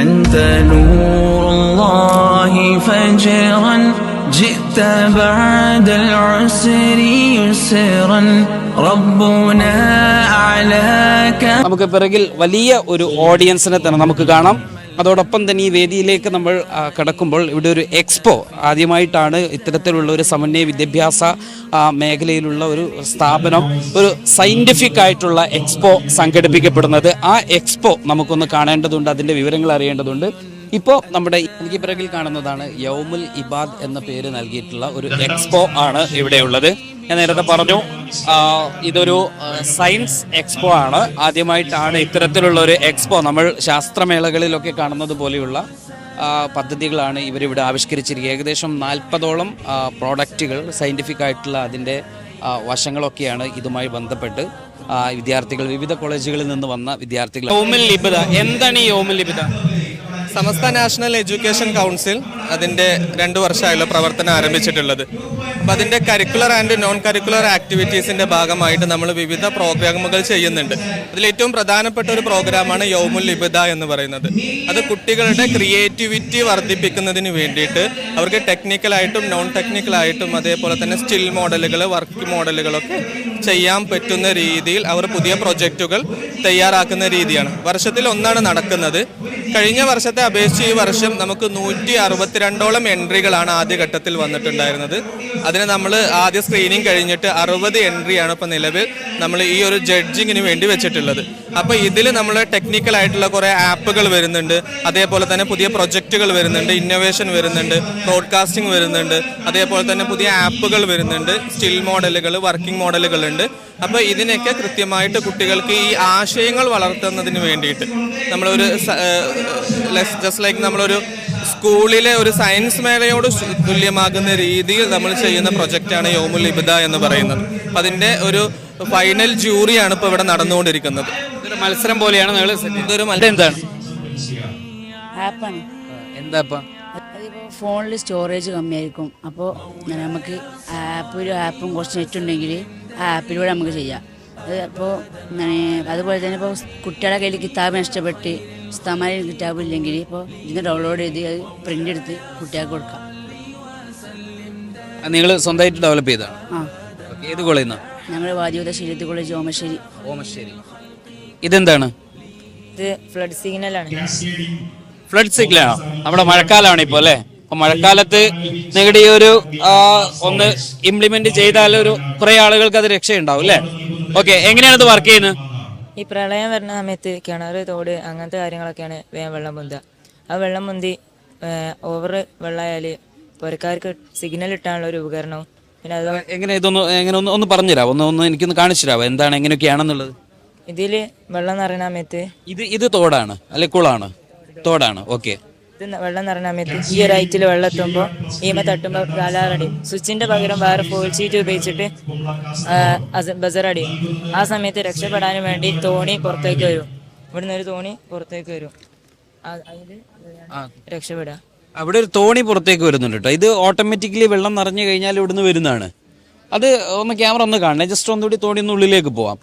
أنت نور الله فجرا جئت بعد العسر يسرا ربنا أعلاك. നമുക്ക് പിറകിൽ വലിയ ഒരു ഓഡിയൻസിനെ തന്നെ നമുക്ക് കാണാം. അതോടൊപ്പം തന്നെ ഈ വേദിയിലേക്ക് നമ്മൾ കടക്കുമ്പോൾ ഇവിടെ ഒരു എക്സ്പോ ആദ്യമായിട്ടാണ് ഇത്തരത്തിലുള്ള ഒരു സമന്വയ വിദ്യാഭ്യാസ മേഖലയിലുള്ള ഒരു സ്ഥാപനം ഒരു സയൻറ്റിഫിക് ആയിട്ടുള്ള എക്സ്പോ സംഘടിപ്പിക്കപ്പെടുന്നത്. ആ എക്സ്പോ നമുക്കൊന്ന് കാണേണ്ടതുണ്ട്, അതിൻ്റെ വിവരങ്ങൾ അറിയേണ്ടതുണ്ട്. ഇപ്പോൾ നമ്മുടെ എനിക്ക് പിറകിൽ കാണുന്നതാണ് യൗമുൽ ഇബാദ് എന്ന പേര് നൽകിയിട്ടുള്ള ഒരു എക്സ്പോ ആണ് ഇവിടെയുള്ളത്. ഞാൻ നേരത്തെ പറഞ്ഞു ഇതൊരു സയൻസ് എക്സ്പോ ആണ്. ആദ്യമായിട്ടാണ് ഇത്തരത്തിലുള്ള ഒരു എക്സ്പോ. നമ്മൾ ശാസ്ത്രമേളകളിലൊക്കെ കാണുന്നത് പോലെയുള്ള പദ്ധതികളാണ് ഇവരിവിടെ ആവിഷ്കരിച്ചിരിക്കുക. ഏകദേശം 40ഓളം പ്രോഡക്റ്റുകൾ സയൻറ്റിഫിക് ആയിട്ടുള്ള അതിൻ്റെ വശങ്ങളൊക്കെയാണ് ഇതുമായി ബന്ധപ്പെട്ട് വിദ്യാർത്ഥികൾ വിവിധ കോളേജുകളിൽ നിന്ന് വന്ന വിദ്യാർത്ഥികൾ. യൗമുൽ ഇബാദ എന്താണ് ഈ യൗമുൽ ഇബാദ? സമസ്ത നാഷണൽ എഡ്യൂക്കേഷൻ കൗൺസിൽ അതിൻ്റെ 2 വർഷമായുള്ള പ്രവർത്തനം ആരംഭിച്ചിട്ടുള്ളത്. അപ്പോൾ അതിൻ്റെ കരിക്കുലർ ആൻഡ് നോൺ കരിക്കുലർ ആക്ടിവിറ്റീസിൻ്റെ ഭാഗമായിട്ട് നമ്മൾ വിവിധ പ്രോഗ്രാമുകൾ ചെയ്യുന്നുണ്ട്. അതിലേറ്റവും പ്രധാനപ്പെട്ട ഒരു പ്രോഗ്രാമാണ് യൗമുൽ ഇബാദ എന്ന് പറയുന്നത്. അത് കുട്ടികളുടെ ക്രിയേറ്റിവിറ്റി വർദ്ധിപ്പിക്കുന്നതിന് വേണ്ടിയിട്ട് അവർക്ക് ടെക്നിക്കലായിട്ടും നോൺ ടെക്നിക്കലായിട്ടും അതേപോലെ തന്നെ സ്റ്റിൽ മോഡലുകൾ, വർക്ക് മോഡലുകളൊക്കെ ചെയ്യാൻ പറ്റുന്ന രീതിയിൽ അവർ പുതിയ പ്രൊജക്റ്റുകൾ തയ്യാറാക്കുന്ന രീതിയാണ്. വർഷത്തിൽ ഒന്നാണ് നടക്കുന്നത്. കഴിഞ്ഞ വർഷത്തെ അപേക്ഷിച്ച് ഈ വർഷം നമുക്ക് 162ഓളം എൻട്രികളാണ് ആദ്യഘട്ടത്തിൽ വന്നിട്ടുണ്ടായിരുന്നത്. അതിന് നമ്മൾ ആദ്യ സ്ക്രീനിങ് കഴിഞ്ഞിട്ട് 60 എൻട്രിയാണ് ഇപ്പോൾ നിലവിൽ നമ്മൾ ഈ ഒരു ജഡ്ജിങ്ങിന് വേണ്ടി വെച്ചിട്ടുള്ളത്. അപ്പോൾ ഇതിൽ നമ്മൾ ടെക്നിക്കലായിട്ടുള്ള കുറേ ആപ്പുകൾ വരുന്നുണ്ട്, അതേപോലെ തന്നെ പുതിയ പ്രൊജക്റ്റുകൾ വരുന്നുണ്ട്, ഇന്നോവേഷൻ വരുന്നുണ്ട്, ബ്രോഡ്കാസ്റ്റിംഗ് വരുന്നുണ്ട്, അതേപോലെ തന്നെ പുതിയ ആപ്പുകൾ വരുന്നുണ്ട്, സ്റ്റിൽ മോഡലുകൾ, വർക്കിംഗ് മോഡലുകളുണ്ട്. അപ്പോൾ ഇതിനൊക്കെ കൃത്യമായിട്ട് കുട്ടികൾക്ക് ഈ ആശയങ്ങൾ വളർത്തുന്നതിന് വേണ്ടിയിട്ട് നമ്മളൊരു ജസ്റ്റ് ലൈക്ക് നമ്മളൊരു സ്കൂളിലെ ഒരു സയൻസ് മേളയോട് തുല്യമാകുന്ന രീതിയിൽ നമ്മൾ ചെയ്യുന്ന പ്രൊജക്റ്റാണ് യൗമുൽ ഇബാദ എന്ന് പറയുന്നത്. അപ്പം അതിൻ്റെ ഒരു ഫൈനൽ ജൂറിയാണ് ഇപ്പോൾ ഇവിടെ നടന്നുകൊണ്ടിരിക്കുന്നത്. ഇതൊരു മത്സരം പോലെയാണ്. ഇതൊരു എന്താണ് ആപ്പാണ്. എന്താ അതിപ്പോൾ ഫോണിൽ സ്റ്റോറേജ് കമ്മിയായിരിക്കും. അപ്പോൾ നമുക്ക് ആപ്പും കുറച്ച് നെറ്റ് ഉണ്ടെങ്കിൽ ആ ആപ്പിലൂടെ നമുക്ക് ചെയ്യാം. അത് അപ്പോൾ അതുപോലെ തന്നെ ഇപ്പോൾ കുട്ടികളുടെ കയ്യിൽ കിതാബ് നഷ്ടപ്പെട്ട് ഉസ്താദ്മാരിൽ കിതാബ് ഇല്ലെങ്കിൽ ഇപ്പോൾ ഇതിന് ഡൗൺലോഡ് ചെയ്ത് അത് പ്രിൻ്റ് എടുത്ത് കുട്ടികൾക്ക് കൊടുക്കാം. നിങ്ങൾ സ്വന്തമായിട്ട് ഡെവലപ്പ് ചെയ്താണ്? ആ. ഏത് കോളേജിൽ നിന്നാണ്? ഞങ്ങൾ വാദിയോധ ശരീരത്തിൽ കോളേജ് ഓമശ്ശേരി. ഇതെന്താണ്? ഇത് ഫ്ലഡ് സിഗ്നലാണ്. ഫ്ലഡ് സിഗ്നലാണോ? നമ്മുടെ മഴക്കാലമാണ് ഇപ്പോൾ അല്ലേ? അപ്പോൾ മഴക്കാലത്ത് നിങ്ങളുടെ ഈ ഒരു ഒന്ന് ഇംപ്ലിമെന്റ് ചെയ്താൽ ഒരു കുറേ ആളുകൾക്ക് അത് രക്ഷയുണ്ടാവും അല്ലേ? ഓക്കെ, എങ്ങനെയാണ് ഇത് വർക്ക് ചെയ്യുന്നത്? ഈ പ്രളയം വരുന്ന സമയത്ത് കിണർ, തോട് അങ്ങനത്തെ കാര്യങ്ങളൊക്കെയാണ് വേഗം വെള്ളം പൊന്തുക. ആ വെള്ളം പൊന്തി ഓവർ വെള്ളമായാൽ പുരക്കാർക്ക് സിഗ്നൽ ഇട്ടാനുള്ള ഒരു ഉപകരണവും പിന്നെ അത് എങ്ങനെ എങ്ങനെ ഒന്ന് പറഞ്ഞുതരാമോ? ഒന്ന് എനിക്കൊന്ന് കാണിച്ചു തരാമോ എന്താണ് എങ്ങനെയൊക്കെയാണെന്നുള്ളത്? ഇതിൽ വെള്ളം നിറയുന്ന സമയത്ത് ഇത് തോടാണ് അല്ലെ കുളമാണ്? തോടാണ്. ഓക്കെ. ഇത് വെള്ളം നിറയുന്ന സമയത്ത് ഈ ഒരു ഹൈറ്റിൽ വെള്ളം എത്തുമ്പോൾ ഈമ തട്ടുമ്പോൾ അലാറടി സ്വിച്ചിന്റെ പകരം വേറെ ഫോയിൽ ഷീറ്റ് ഉപയോഗിച്ചിട്ട് ബസർ അടിയും. ആ സമയത്ത് രക്ഷപ്പെടാൻ വേണ്ടി തോണി പുറത്തേക്ക് വരും. ഇവിടുന്ന് ഒരു തോണി പുറത്തേക്ക് വരും. അതിൽ രക്ഷപ്പെടുക. അവിടെ ഒരു തോണി പുറത്തേക്ക് വരുന്നുണ്ട് കേട്ടോ. ഇത് ഓട്ടോമാറ്റിക്കലി വെള്ളം നിറഞ്ഞു കഴിഞ്ഞാൽ ഇവിടുന്ന് വരുന്നതാണ്. അത് ഒന്ന് ക്യാമറ ഒന്ന് കാണണേ, ജസ്റ്റ് ഒന്നുകൂടി തോണിയൊന്ന് ഉള്ളിലേക്ക് പോവാം.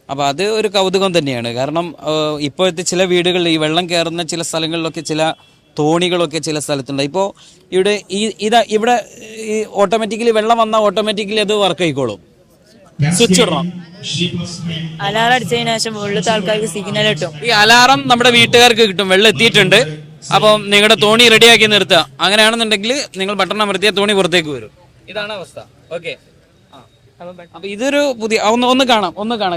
അപ്പോൾ അത് ഒരു കൗതുകം തന്നെയാണ്. കാരണം ഇപ്പോഴത്തെ ചില വീടുകളിൽ ഈ വെള്ളം കയറുന്ന ചില സ്ഥലങ്ങളിലൊക്കെ ചില തോണികളൊക്കെ ചില സ്ഥലത്തുണ്ട്. ഇപ്പോൾ ഇവിടെ ഇവിടെ ഈ ഓട്ടോമാറ്റിക്കലി വെള്ളം വന്നാൽ ഓട്ടോമാറ്റിക്കലി അത് വർക്ക് ആയിക്കോളും. സ്വിച്ച് ഇടണം. അലാറം അടിച്ചതിന് ശേഷം ഉള്ളിലത്തെ ആൾക്കാർക്ക് സിഗ്നൽ കിട്ടും. ഈ അലാറം നമ്മുടെ വീട്ടുകാർക്ക് കിട്ടും. വെള്ളം എത്തിയിട്ടുണ്ട്, അപ്പം നിങ്ങളുടെ തോണി റെഡിയാക്കി നിർത്തുക. അങ്ങനെയാണെന്നുണ്ടെങ്കിൽ നിങ്ങൾ ബട്ടൺ അമർത്തിയാൽ തോണി പുറത്തേക്ക് വരും. ഇതാണ് അവസ്ഥ. ഓക്കെ. അപ്പൊ ഇതൊരു പുതിയ ഒന്ന് കാണാം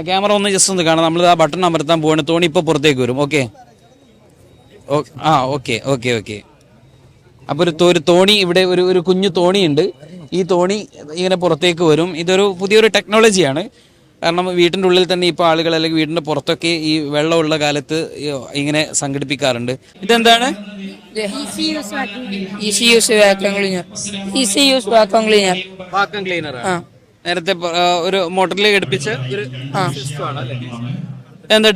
ക്യാമറ ഒന്ന് ജസ്റ്റ് ഒന്ന് കാണാം. നമ്മൾ ആ ബട്ടൺ അമർത്താൻ പോവാണ്, തോണി ഇപ്പൊ പുറത്തേക്ക് വരും. ഓക്കെ. ഓക്കെ. അപ്പൊ ഒരു തോണി ഇവിടെ ഒരു കുഞ്ഞു തോണിയുണ്ട്. ഈ തോണി ഇങ്ങനെ പുറത്തേക്ക് വരും. ഇതൊരു പുതിയൊരു ടെക്നോളജിയാണ്. കാരണം വീട്ടിൻ്റെ ഉള്ളിൽ തന്നെ ഇപ്പോൾ ആളുകൾ അല്ലെങ്കിൽ വീടിൻ്റെ പുറത്തൊക്കെ ഈ വെള്ളമുള്ള കാലത്ത് ഇങ്ങനെ സംഘടിപ്പിക്കാറുണ്ട്. ഇതെന്താണ്? Vacuum cleaner. നേരത്തെ ഒരു മോട്ടറിൽ ഘടിപ്പിച്ച എന്താ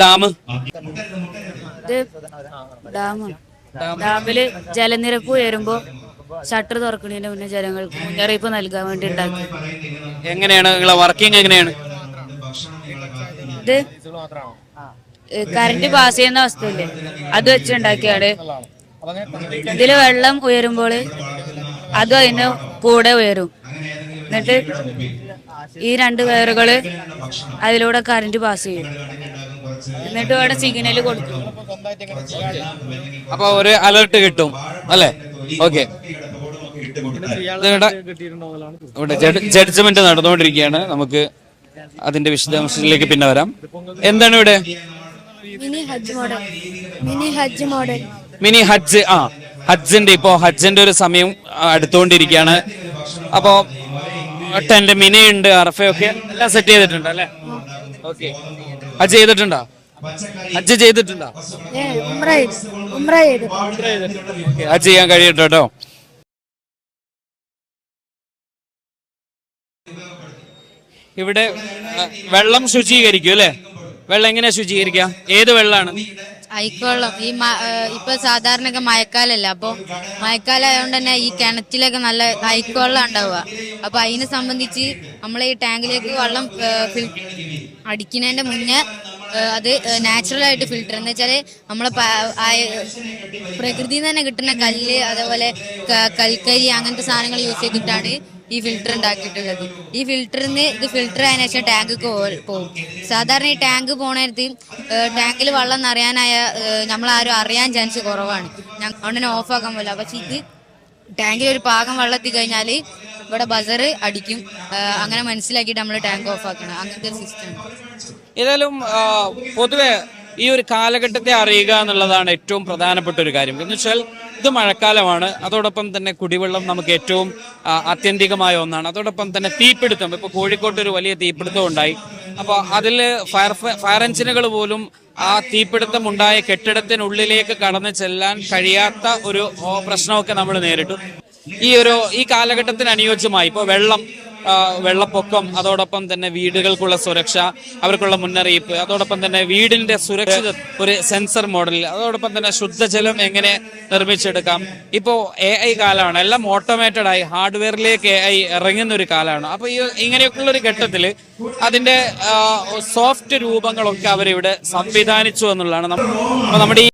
ഡാമില് ജലനിരപ്പ് ഉയരുമ്പോ ഷട്ടർ തുറക്കുന്നതിന് മുന്നേ ജനങ്ങൾക്ക് മുന്നറിയിപ്പ് നൽകാൻ വേണ്ടി ഉണ്ടാക്കി. എങ്ങനെയാണ് നിങ്ങളെ വർക്കിംഗ്? എങ്ങനെയാണ് കറണ്ട് പാസ് ചെയ്യുന്ന വസ്തുല്ലേ അത് വെച്ചുണ്ടാക്കിയാണ്. ഇതില് വെള്ളം ഉയരുമ്പോൾ അതും അതിന്റെ കൂടെ ഉയരും. എന്നിട്ട് ഈ 2 വയറുകള് അതിലൂടെ കറണ്ട് പാസ് ചെയ്യും. എന്നിട്ട് ഇവിടെ സിഗ്നൽ കൊടുക്കും. അപ്പൊ ഒരു അലർട്ട് കിട്ടും അല്ലേ? ഓക്കെ. ഇവിടെ ജഡ്ജ്മെന്റ് നടന്നുകൊണ്ടിരിക്കുകയാണ്. നമുക്ക് അതിന്റെ വിശദാംശങ്ങളിലേക്ക് പിന്നെ വരാം. എന്താണ് ഇവിടെ? മിനി ഹജ്ജ്. ഹജ്ജിന്റെ ഇപ്പോ ഹജ്ജിന്റെ ഒരു സമയം അടുത്തുകൊണ്ടിരിക്കുകയാണ്. അപ്പോ ടെന്റ്, മിനി ഉണ്ട്, അറഫയൊക്കെ എല്ലാം സെറ്റ് ചെയ്തിട്ടുണ്ട് അല്ലേ? ഓക്കെ. ഹജ്ജ് ചെയ്തിട്ടുണ്ടോ? ഹജ്ജ് ചെയ്തിട്ടുണ്ടോ? ഹജ്ജ് ചെയ്യാൻ കഴിയട്ടോ കേട്ടോ. ഇവിടെ വെള്ളം ശുചീകരിക്കും അല്ലേ? വെള്ളം എങ്ങനെയാ ശുചീകരിക്കുക? ഏത് വെള്ളമാണ്? അയക്കുവെള്ളം. ഇപ്പൊ സാധാരണ മഴക്കാലല്ല, അപ്പൊ മഴക്കാലം ആയതുകൊണ്ട് തന്നെ ഈ കിണറ്റിലൊക്കെ നല്ല അയക്കുവെള്ളം ഉണ്ടാവുക. അപ്പൊ അതിനെ സംബന്ധിച്ച് നമ്മളെ ഈ ടാങ്കിലേക്ക് വെള്ളം അടിക്കുന്നതിന്റെ മുന്നേ അത് നാച്ചുറൽ ആയിട്ട് ഫിൽറ്റർ എന്ന് വെച്ചാല് നമ്മളെ പ്രകൃതിയിൽ തന്നെ കിട്ടുന്ന കല്ല്, അതേപോലെ കൽക്കരി, അങ്ങനത്തെ സാധനങ്ങൾ യൂസ് ചെയ്തിട്ടാണ് ഈ ഫിൽറ്റർ ഉണ്ടാക്കിയിട്ടുള്ളത്. ഈ ഫിൽറ്ററിന് ഇത് ഫിൽറ്റർ ആയതിനു ശേഷം ടാങ്കിക്ക് പോകും. സാധാരണ ഈ ടാങ്ക് പോണേരത്ത് ടാങ്കിൽ വെള്ളം നിറയാനായ നമ്മളാരും അറിയാൻ ചാൻസ് കുറവാണ്. അതുകൊണ്ട് തന്നെ ഓഫ് ആക്കാൻ പോലും. പക്ഷെ ഇത് ടാങ്കിൽ ഒരു പാകം വെള്ളത്തിൽ കഴിഞ്ഞാൽ ഇവിടെ ബസർ അടിക്കും. അങ്ങനെ മനസ്സിലാക്കിയിട്ട് നമ്മൾ ടാങ്ക് ഓഫ് ആക്കണം. അങ്ങനത്തെ ഒരു സിസ്റ്റം. ഏതായാലും പൊതുവെ ഈ ഒരു കാലഘട്ടത്തെ അറിയുക എന്നുള്ളതാണ് ഏറ്റവും പ്രധാനപ്പെട്ട ഒരു കാര്യം. എന്ന് വെച്ചാൽ ഇത് മഴക്കാലമാണ്. അതോടൊപ്പം തന്നെ കുടിവെള്ളം നമുക്ക് ഏറ്റവും ആത്യന്തികമായ ഒന്നാണ്. അതോടൊപ്പം തന്നെ തീപിടുത്തം, ഇപ്പൊ കോഴിക്കോട്ട് ഒരു വലിയ തീപിടുത്തം ഉണ്ടായി. അപ്പോൾ അതിൽ ഫയർ എഞ്ചിനുകൾ പോലും ആ തീപിടുത്തം ഉണ്ടായ കെട്ടിടത്തിനുള്ളിലേക്ക് കടന്നു ചെല്ലാൻ കഴിയാത്ത ഒരു പ്രശ്നമൊക്കെ നമ്മൾ നേരിട്ടു. ഈ കാലഘട്ടത്തിന് അനുയോജ്യമായി ഇപ്പോൾ വെള്ളപ്പൊക്കം, അതോടൊപ്പം തന്നെ വീടുകൾക്കുള്ള സുരക്ഷ, അവർക്കുള്ള മുന്നറിയിപ്പ്, അതോടൊപ്പം തന്നെ വീടിന്റെ സുരക്ഷിത ഒരു സെൻസർ മോഡൽ, അതോടൊപ്പം തന്നെ ശുദ്ധജലം എങ്ങനെ നിർമ്മിച്ചെടുക്കാം. ഇപ്പോൾ AI കാലമാണ്, എല്ലാം ഓട്ടോമേറ്റഡ് ആയി ഹാർഡ്വെയറിലേക്ക് AI ഇറങ്ങുന്ന ഒരു കാലമാണ്. അപ്പൊ ഇങ്ങനെയൊക്കെയുള്ള ഒരു ഘട്ടത്തിൽ അതിന്റെ സോഫ്റ്റ് രൂപങ്ങളൊക്കെ അവരിവിടെ സംവിധാനിച്ചു എന്നുള്ളതാണ് നമ്മുടെ